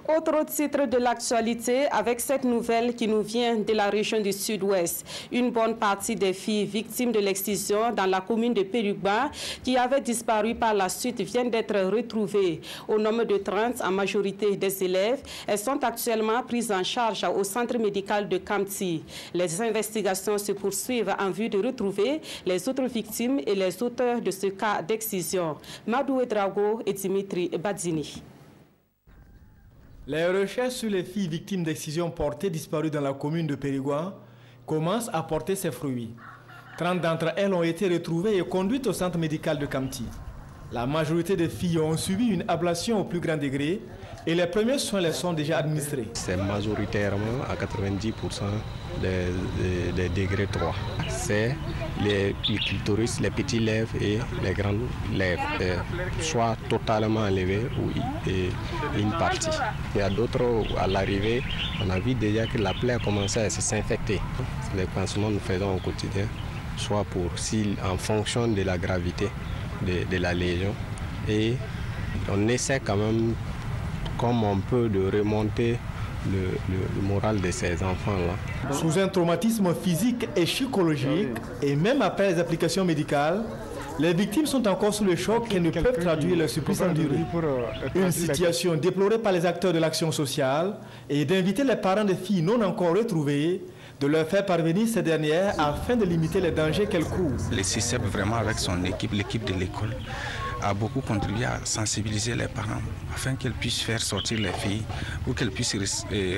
Autre titre de l'actualité avec cette nouvelle qui nous vient de la région du Sud-Ouest. Une bonne partie des filles victimes de l'excision dans la commune de Pérugba qui avaient disparu par la suite viennent d'être retrouvées. Au nombre de 30, en majorité des élèves, elles sont actuellement prises en charge au centre médical de Kamti. Les investigations se poursuivent en vue de retrouver les autres victimes et les auteurs de ce cas d'excision. Madou Drago et Dimitri Badzini. Les recherches sur les filles victimes d'excision portées disparues dans la commune de Périgua commencent à porter ses fruits. 30 d'entre elles ont été retrouvées et conduites au centre médical de Kamti. La majorité des filles ont subi une ablation au plus grand degré et les premiers soins les sont déjà administrés. C'est majoritairement à 90% des degrés 3. C'est les clitoris, les petits lèvres et les grandes lèvres, soit totalement enlevées ou une partie. Il y a d'autres, à l'arrivée, on a vu déjà que la plaie a commencé à s'infecter. Les pansements que nous faisons au quotidien, soit en fonction de la gravité de la lésion. Et on essaie quand même, comme on peut, de remonter le moral de ces enfants-là. Sous un traumatisme physique et psychologique, et même après les applications médicales, les victimes sont encore sous le choc et ne peuvent traduire leur supplice enduré. Une situation déplorée par les acteurs de l'action sociale et d'inviter les parents des filles non encore retrouvées de leur faire parvenir ces dernières afin de limiter les dangers qu'elles courent. Le CICEP, vraiment avec son équipe, l'équipe de l'école, a beaucoup contribué à sensibiliser les parents afin qu'elles puissent faire sortir les filles pour qu'elles puissent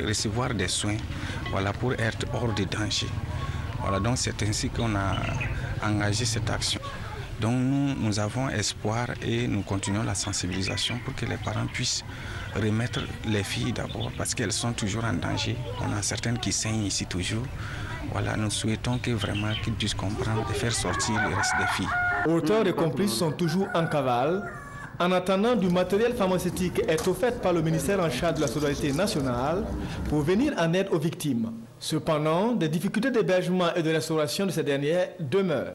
recevoir des soins, voilà, pour être hors de danger. Voilà, donc c'est ainsi qu'on a engagé cette action. Donc nous avons espoir et nous continuons la sensibilisation pour que les parents puissent remettre les filles d'abord parce qu'elles sont toujours en danger. On a certaines qui saignent ici toujours. Voilà, nous souhaitons que vraiment qu'ils puissent comprendre et faire sortir le reste des filles. Auteurs et complices sont toujours en cavale. En attendant, du matériel pharmaceutique est offert par le ministère en charge de la solidarité nationale pour venir en aide aux victimes. Cependant, des difficultés d'hébergement et de restauration de ces dernières demeurent.